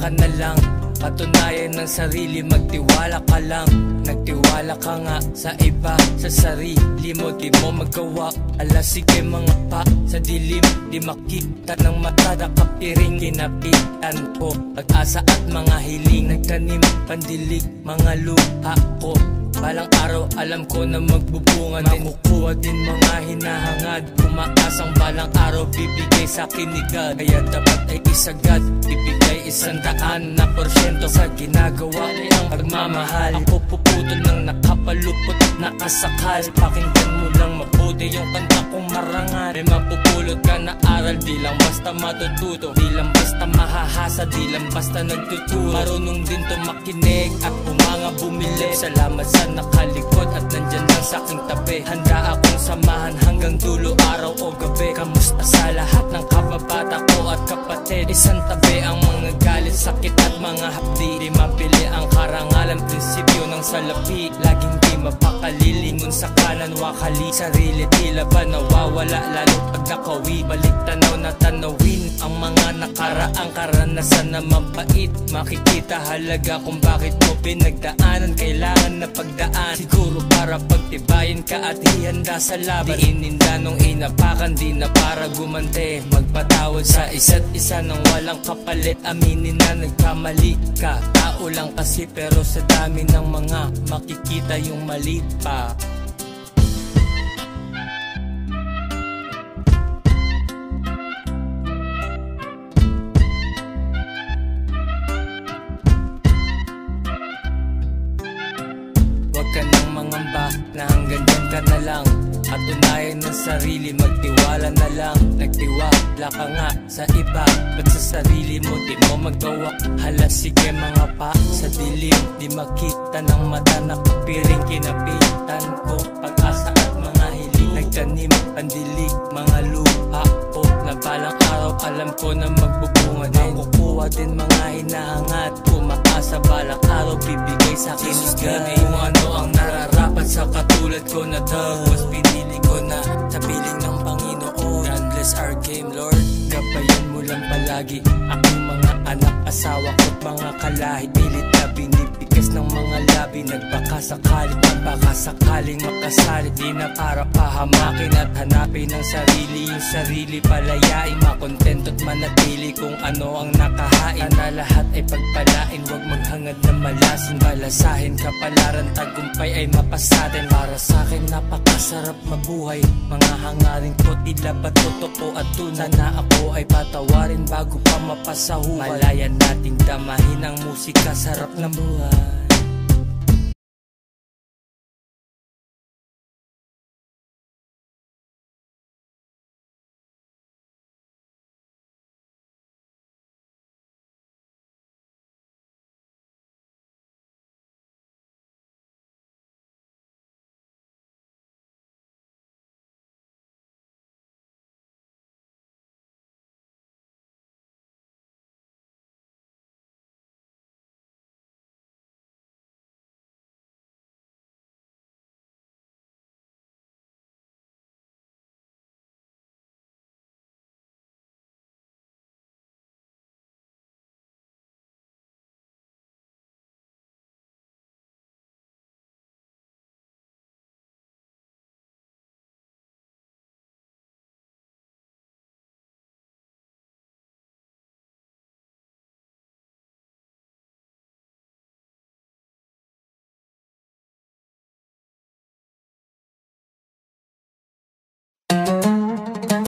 ka na lang. Patunayan ng sarili, magtiwala ka lang. Nagtiwala ka nga sa iba, sa sarili mo di mo magawa. Sige mga pa, sa dilim di makita ng mata. Nakapiring kinapitan ko, pag-asa at mga hiling. Nagtanim, pandilig, mga luha ko. Balang araw alam ko na magbubunga din. Makukuha din mga hinahangad. Umaasang balang araw bibigay sa kinigad. Kaya dapat ay isagad, ibigay 100% sa ginagawa ang pagmamahal. Ako puputol ng nakapalupot at nakasakal. Pakinggan mo lang mabuti yung kanta kong marangal. May mapupulot ka na aral, di lang basta matututo, di lang basta mahahasa, di lang basta nagtuturo. Marunong din to makinig at umanga bumili. Salamat sa nakalikot at nandyan lang sa aking tabi. Handa akong samahan hanggang dulo, araw o gabi. Kamusta sa lahat ng kababata ko at kapatid? Isang tabi ang mga galit, sakit at mga hapdi. Di mapili ang karangalan, prinsipyo ng salapi. Laging di mapakalilingon sa kanan wakali. Sarili tila ba nawawala, lalo pag nakawi. Balik tanaw na tanawin ang mga nakaraang karanasan na mapait. Makikita halaga kung bakit mo pinagdaanan. Kailangan na pagdaan, siguro para pagtibayin ka at ihanda sa laban. Di ininda nung inapakan, di na para gumante. Magpatawad sa isa't isa nang walang kapalit. Aminin na nagkamali ka, tao lang kasi, pero sa dami ng mga makikita yung mali pa. Huwag ka nang mangamba na hanggang dyan ka na lang. Patunayan ng sarili, magtiwala na lang. Nagtiwala ka nga sa iba, ba't sa sarili mo di mo magawa? Sige mga pa, sa dilim di makita ng mata. Nakapiring kinapitan ko, pag-asa at mga hiling. Nagtanim, pandilig, mga luha ko. Na balang araw alam ko na magbubunga din. Makukuha din mga hinahangad. Umaasa balang araw bibigay sa akin igay. Kung ano ang nararapat sa katulad ko na tagwas, pinili ko na sa piling ng Panginoon. God bless our game, Lord. Gabayan mo lang palagi aking mga anak, asawa ko't mga kalahi. Pilit na binibigas ng mga labi. Nagbakasakaling makasali. Di na para pahamakin at hanapin ang sarili. Yung sarili palayain, makontento't manatili kung ano ang nakahain. Na lahat ay pagpalain, huwag maghangad na malasin. Balasahin kapalaran, tagumpay ay mapasatin. Para sa'kin napakasarap mabuhay. Mga hangarin ko tila ba totoo at tunay. Sana ako ay patawarin bago pa mapasahuhay. Malayan nating damahin ang musika, sarap ng buhay.